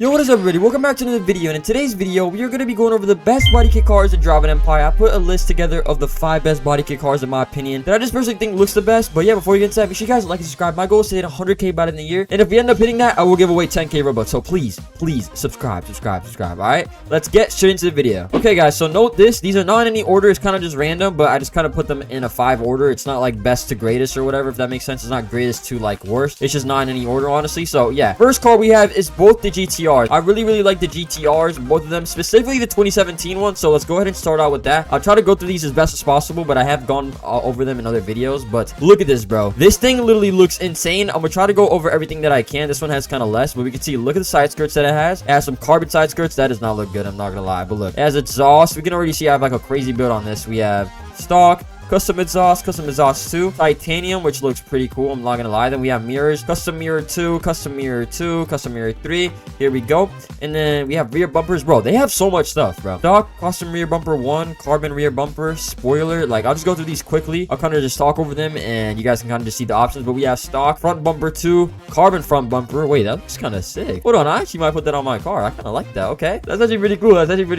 Yo, what is up, everybody? Welcome back to another video, and in today's video, we are going to be going over the best body kit cars in Drive Empire. I put a list together of the 5 best body kit cars in my opinion that I just personally think looks the best. But yeah, before we get into that, make sure you guys like and subscribe. My goal is to hit 100k by the end of the year, and if we end up hitting that, I will give away 10k Robux. So please subscribe. Alright, let's get straight into the video. Okay, guys, so note this: these are not in any order. It's kind of just random, but I just kind of put them in a 5 order. It's not like best to greatest or whatever, if that makes sense. It's not greatest to like worst. It's just not in any order, honestly. So yeah, first car we have is both the GTRs. I really like the GTRs, both of them, specifically the 2017 one. So let's go ahead and start out with that. I'll try to go through these as best as possible, but I have gone over them in other videos. But look at this, bro. This thing literally looks insane. I'm gonna try to go over everything that I can. This one has kind of less, but we can see, look at the side skirts that it has. It has some carbon side skirts. That does not look good, I'm not gonna lie. But look, it has exhaust. We can already see I have like a crazy build on this. We have stock, custom exhaust 2, titanium, which looks pretty cool, I'm not gonna lie. Then we have mirrors, custom mirror 2, custom mirror 2, custom mirror 3. Here we go. And then we have rear bumpers. Bro, they have so much stuff, bro. Stock, custom rear bumper 1, carbon rear bumper, spoiler. Like, I'll just go through these quickly. I'll kind of just talk over them, and you guys can kind of just see the options. But we have stock, front bumper 2, carbon front bumper. Wait, that looks kind of sick. Hold on, I actually might put that on my car. I kind of like that. Okay, that's actually pretty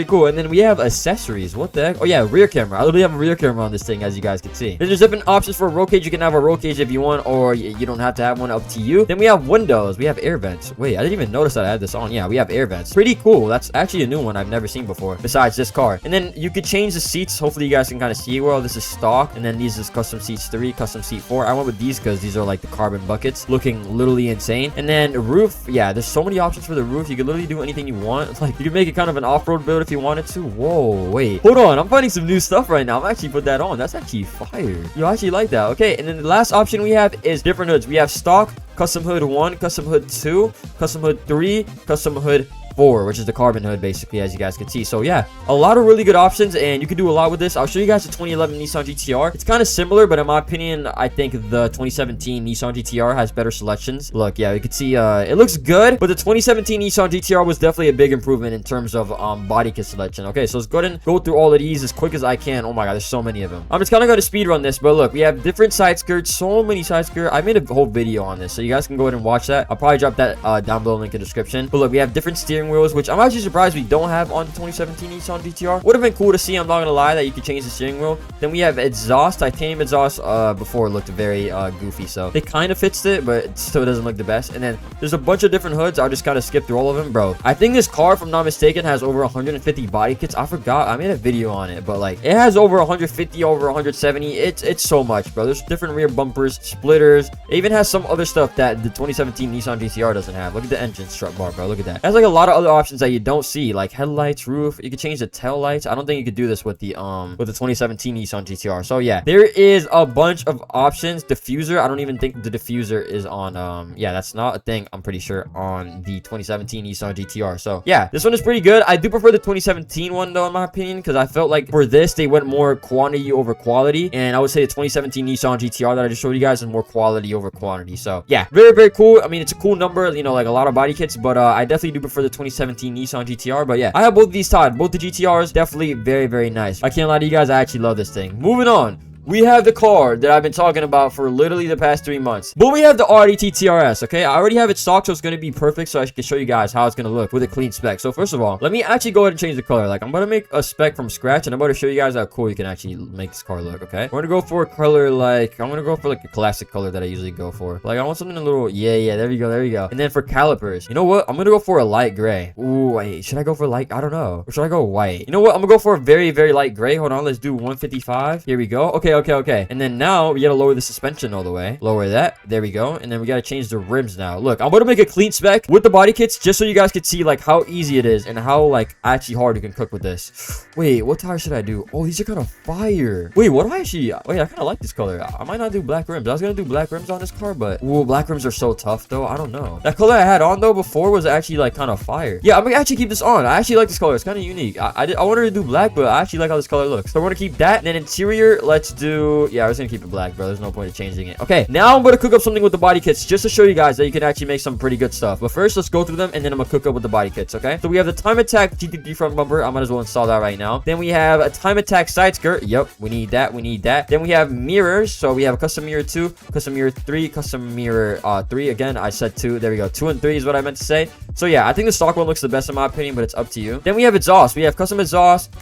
cool. And then we have accessories. What the heck? Oh yeah, rear camera. I literally have a rear camera on this thing, as you guys can see. There's different options for a roll cage. You can have a roll cage if you want, or you don't have to have one, up to you. Then we have windows. We have air vents. Wait, I didn't even notice that I had this on. Yeah, we have air vents. Pretty cool. That's actually a new one I've never seen before, besides this car. And then you could change the seats. Hopefully you guys can kind of see. Well, this is stock, and then these is custom seats 3, custom seat 4. I went with these because these are like the carbon buckets, looking literally insane. And then roof. Yeah, there's so many options for the roof. You can literally do anything you want. Like, you can make it kind of an off-road build if you wanted to. Whoa, wait, hold on, I'm finding some new stuff right now. I'm actually put that on. That's actually fire. You actually like that? Okay. And then the last option we have is different hoods. We have stock, custom hood 1, custom hood 2, custom hood 3, custom hood 4, which is the carbon hood, basically, as you guys can see. So yeah, a lot of really good options, and you can do a lot with this. I'll show you guys the 2011 Nissan GTR. It's kind of similar, but in my opinion, I think the 2017 Nissan GTR has better selections. Look, yeah, you can see it looks good, but the 2017 Nissan GTR was definitely a big improvement in terms of body kit selection. Okay, so let's go ahead and go through all of these as quick as I can. Oh my god, there's so many of them. I'm just kind of going to speed run this, but look, we have different side skirts, so many side skirts. I made a whole video on this, so you guys can go ahead and watch that. I'll probably drop that down below, link in the description. But look, we have different steering wheels, which I'm actually surprised we don't have on the 2017 Nissan GTR. Would have been cool to see, I'm not gonna lie, that you could change the steering wheel. Then we have exhaust, titanium exhaust. Before it looked very goofy, so it kind of fits it, but it still doesn't look the best. And then there's a bunch of different hoods. I'll just kind of skip through all of them. Bro, I think this car, if I'm not mistaken, has over 150 body kits. I forgot, I made a video on it, but like, it has over 150, over 170. It's so much, bro. There's different rear bumpers, splitters. It even has some other stuff that the 2017 Nissan GTR doesn't have. Look at the engine strut bar, bro. Look at that. It has like a lot of other options that you don't see, like headlights, roof. You could change the tail lights. I don't think you could do this with the 2017 Nissan GTR. So yeah, there is a bunch of options. Diffuser, I don't even think the diffuser is on yeah, that's not a thing, I'm pretty sure, on the 2017 Nissan GTR. So yeah, this one is pretty good. I do prefer the 2017 one though, in my opinion, because I felt like for this they went more quantity over quality, and I would say the 2017 Nissan GTR that I just showed you guys is more quality over quantity. So yeah, very cool. I mean, it's a cool number, you know, like a lot of body kits, but I definitely do prefer the 2017 Nissan GTR. But yeah, I have both of these tied. Both the GTRs, definitely very nice. I can't lie to you guys, I actually love this thing. Moving on, we have the car that I've been talking about for literally the past 3 months. But we have the RDT TRS, okay? I already have it stocked, so it's going to be perfect, so I can show you guys how it's going to look with a clean spec. So first of all, let me actually go ahead and change the color. Like, I'm going to make a spec from scratch, and I'm going to show you guys how cool you can actually make this car look, okay? We're going to go for a color like, I'm going to go for like a classic color that I usually go for. Like, I want something a little, yeah, there you go. And then for calipers, you know what? I'm going to go for a light gray. Ooh, wait, should I go for light? I don't know. Or should I go white? You know what? I'm going to go for a very light gray. Hold on, let's do 155. Here we go. Okay. And then now we gotta lower the suspension all the way. Lower that. There we go. And then we gotta change the rims now. Look, I'm gonna make a clean spec with the body kits just so you guys can see like how easy it is and how like actually hard you can cook with this. Wait, what tire should I do? Oh, these are kind of fire. Wait, what do I actually... Wait, I kind of like this color. I might not do black rims. I was gonna do black rims on this car, but... Ooh, black rims are so tough though. I don't know. That color I had on though before was actually like kind of fire. Yeah, I'm gonna actually keep this on. I actually like this color. It's kind of unique. I wanted to do black, but I actually like how this color looks. So we're gonna keep that. And then interior, let's do... Yeah, I was gonna keep it black, bro. There's no point in changing it. Okay, now I'm gonna cook up something with the body kits just to show you guys that you can actually make some pretty good stuff. But first, let's go through them, and then I'm gonna cook up with the body kits, okay? So we have the Time Attack GTD front bumper. I might as well install that right now. Then we have a Time Attack side skirt. Yep, we need that. Then we have mirrors. So we have a custom mirror 2, custom mirror 3, custom mirror 3. Again, I said 2. There we go. 2 and 3 is what I meant to say. So yeah, I think the stock one looks the best in my opinion, but it's up to you. Then we have exhaust. We have custom exhaust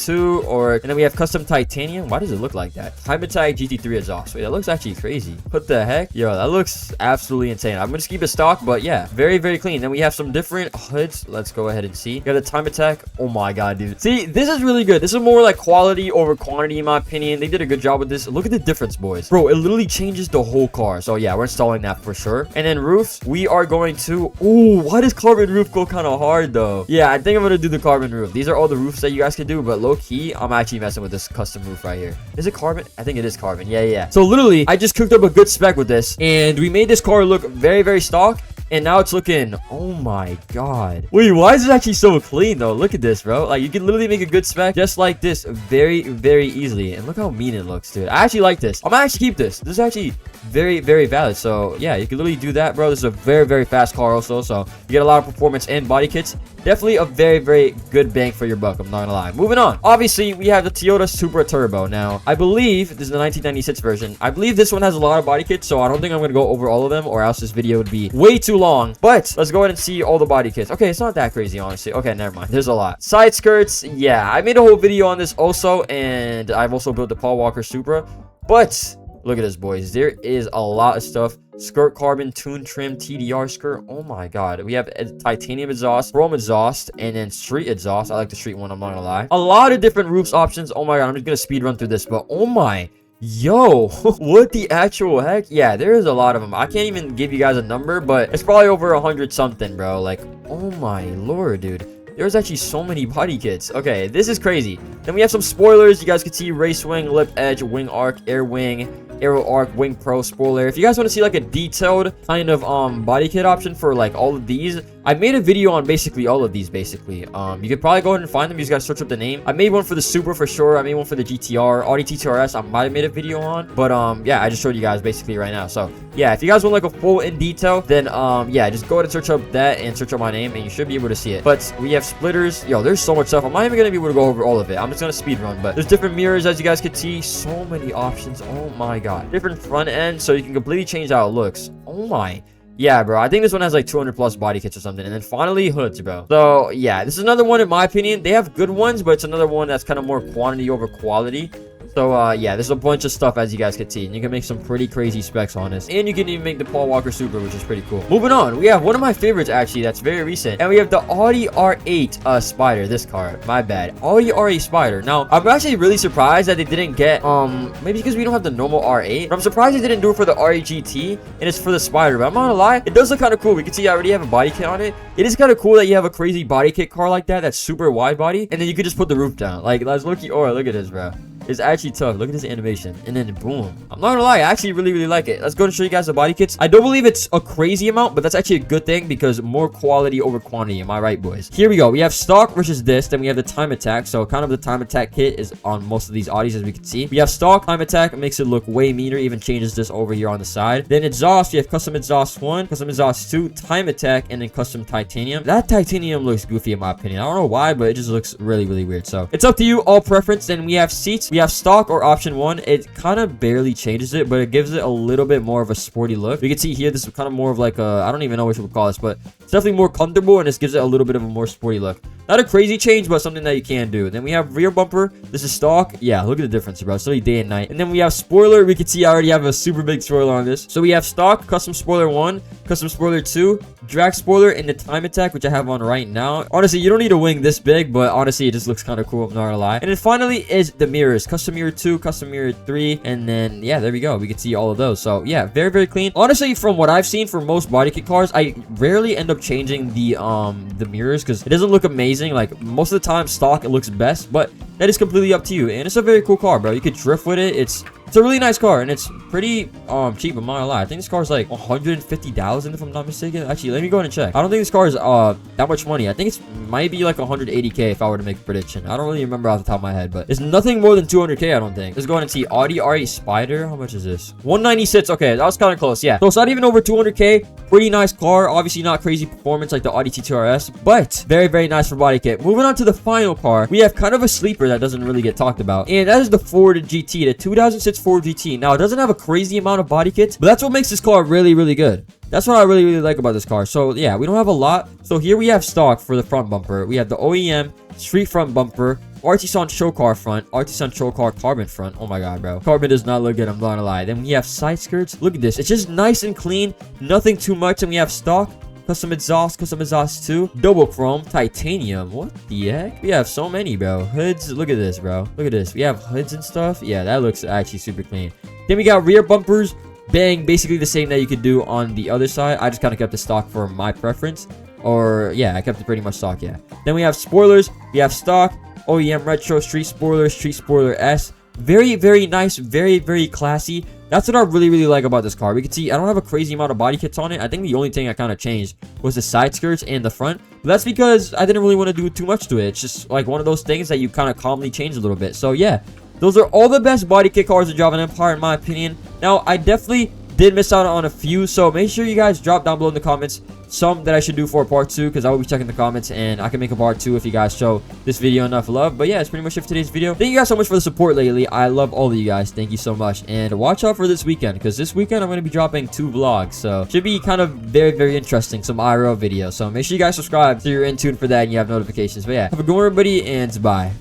2, and then we have custom titanium. Why does it look like that? Time attack GT3 exhaust. Wait, that looks actually crazy. What the heck? Yo, that looks absolutely insane. I'm gonna just keep it stock, but yeah, very, very clean. Then we have some different hoods. Let's go ahead and see. We got the time attack. Oh my god, dude. See, this is really good. This is more like quality over quantity in my opinion. They did a good job with this. Look at the difference, boys. Bro, it literally changes the whole car. So yeah, we're installing that for sure. And then roofs, we are going to... Oh, why does carbon roof go kind of hard though? Yeah, I think I'm gonna do the carbon roof. These are all the roofs that you guys can do, but low key, I'm actually messing with this custom roof right here. Is it carbon? I think it is carbon. Yeah. So literally, I just cooked up a good spec with this, and we made this car look very, very stock. And now it's looking, oh my god. Wait, why is it actually so clean though? Look at this, bro. Like, you can literally make a good spec just like this very, very easily. And look how mean it looks, dude. I actually like this. I'm gonna actually keep this. This is actually very, very valid. So yeah, you can literally do that, bro. This is a very, very fast car also. So you get a lot of performance and body kits. Definitely a very, very good bang for your buck. I'm not gonna lie. Moving on. Obviously, we have the Toyota Supra Turbo. Now, I believe this is the 1996 version. I believe this one has a lot of body kits, so I don't think I'm gonna go over all of them, or else this video would be way too long. But let's go ahead and see all the body kits. Okay, it's not that crazy, honestly. Okay, never mind. There's a lot. Side skirts. Yeah, I made a whole video on this also, and I've also built the Paul Walker Supra. But look at this, boys. There is a lot of stuff. Skirt carbon, tune trim, TDR skirt. Oh my god. We have titanium exhaust, chrome exhaust, and then street exhaust. I like the street one, I'm not gonna lie. A lot of different roofs options. Oh my god, I'm just gonna speed run through this, but oh my... Yo, what the actual heck? Yeah, there is a lot of them. I can't even give you guys a number, but it's probably over 100 something, bro. Like, oh my lord, dude. There's actually so many body kits. Okay, this is crazy. Then we have some spoilers. You guys can see race wing, lip edge, wing arc, air wing, aero arc, wing pro, spoiler. If you guys want to see like a detailed kind of body kit option for like all of these, I made a video on basically all of these basically. You could probably go ahead and find them. You just gotta search up the name. I made one for the Supra for sure. I made one for the GTR, Audi TTRS. I might have made a video on, but yeah, I just showed you guys basically right now. So yeah, if you guys want like a full in detail, then yeah, just go ahead and search up that and search up my name, and you should be able to see it. But we have splitters. Yo, there's so much stuff. I'm not even gonna be able to go over all of it. I'm just gonna speed run. But there's different mirrors, as you guys can see. So many options. Oh my god. Different front end, so you can completely change how it looks. Oh my. Yeah, bro. I think this one has like 200 plus body kits or something. And then finally, hoods, bro. So yeah, this is another one in my opinion. They have good ones, but it's another one that's kind of more quantity over quality. So, yeah, there's a bunch of stuff, as you guys can see. And you can make some pretty crazy specs on this. And you can even make the Paul Walker Supra, which is pretty cool. Moving on, we have one of my favorites, actually, that's very recent. And we have the Audi R8 Spider, this car. My bad. Audi R8 Spider. Now, I'm actually really surprised that they didn't get, maybe because we don't have the normal R8. But I'm surprised they didn't do it for the R8 GT. And it's for the Spider. But I'm not gonna lie, it does look kind of cool. We can see I already have a body kit on it. It is kind of cool that you have a crazy body kit car like that. That's super wide body. And then you could just put the roof down. Like, let's look at, oh, look at this, bro. It's actually tough. Look at this animation. And then boom. I'm not gonna lie, I actually really, really like it. Let's go and show you guys the body kits. I don't believe it's a crazy amount, but that's actually a good thing because more quality over quantity. Am I right, boys? Here we go. We have stock versus this. Then we have the time attack. So kind of the time attack kit is on most of these Audis, as we can see. We have stock, time attack. It makes it look way meaner. Even changes this over here on the side. Then exhaust. You have custom exhaust 1, custom exhaust 2, time attack, and then custom titanium. That titanium looks goofy in my opinion. I don't know why, but it just looks really, really weird. So it's up to you. All preference. Then we have seats. We have stock or option 1. It kind of barely changes it, but it gives it a little bit more of a sporty look. You can see here, this is kind of more of like a, I don't even know what you would call this, but it's definitely more comfortable, and this gives it a little bit of a more sporty look. Not a crazy change, but something that you can do. Then we have rear bumper. This is stock. Yeah, look at the difference, bro. It's really day and night. And then we have spoiler. We can see I already have a super big spoiler on this. So we have stock, custom spoiler 1, custom spoiler 2, drag spoiler, and the time attack, which I have on right now. Honestly, you don't need a wing this big, but honestly, it just looks kind of cool. I'm not gonna lie. And then finally is the mirrors. Custom mirror 2, custom mirror 3, and then yeah, there we go. We can see all of those. So yeah, very, very clean. Honestly, from what I've seen for most body kit cars, I rarely end up changing the mirrors because it doesn't look amazing. Like most of the time, stock it looks best, but that is completely up to you. And it's a very cool car, bro. You could drift with it. It's a really nice car, and it's pretty cheap. I'm not gonna lie. I think this car is like 150,000 if I'm not mistaken. Actually, let me go ahead and check. I don't think this car is that much money. I think it's might be like 180k if I were to make a prediction. I don't really remember off the top of my head, but it's nothing more than 200k. I don't think. Let's go ahead and see Audi R8 Spider. How much is this? 196. Okay, that was kind of close. Yeah, so it's not even over 200k. Pretty nice car. Obviously not crazy performance like the Audi TTRS, but very, very nice for body kit. Moving on to the final car, we have kind of a sleeper that doesn't really get talked about, and that is the Ford GT, the 2006 Ford GT. Now, it doesn't have a crazy amount of body kits, but that's what makes this car really, really good. That's what I really, really like about this car. So, yeah, we don't have a lot. So, here we have stock for the front bumper. We have the OEM street front bumper, Artisan show car front, Artisan show car carbon front. Oh my god, bro. Carbon does not look good, I'm not gonna lie. Then we have side skirts. Look at this. It's just nice and clean. Nothing too much. And we have stock. Custom exhaust 2, double chrome, titanium. What the heck? We have so many, bro. Hoods, look at this, bro. Look at this. We have hoods and stuff. Yeah, that looks actually super clean. Then we got rear bumpers. Bang, basically the same that you could do on the other side. I just kind of kept the stock for my preference. Or, yeah, I kept it pretty much stock, yeah. Then we have spoilers. We have stock, OEM retro, street spoiler S. Very, very nice. Very, very classy. That's what I really, really like about this car. We can see I don't have a crazy amount of body kits on it. I think the only thing I kind of changed was the side skirts and the front. But that's because I didn't really want to do too much to it. It's just like one of those things that you kind of calmly change a little bit. So yeah, those are all the best body kit cars in Java Empire in my opinion. Now, I definitely did miss out on a few, so make sure you guys drop down below in the comments some that I should do for part 2, because I will be checking the comments and I can make a part 2 if you guys show this video enough love. But yeah, that's pretty much it for today's video. Thank you guys so much for the support lately. I love all of you guys. Thank you so much. And watch out for this weekend, because this weekend I'm going to be dropping 2 vlogs, so should be kind of very, very interesting, some IRL videos. So make sure you guys subscribe so you're in tune for that and you have notifications. But yeah, have a good one everybody, and bye.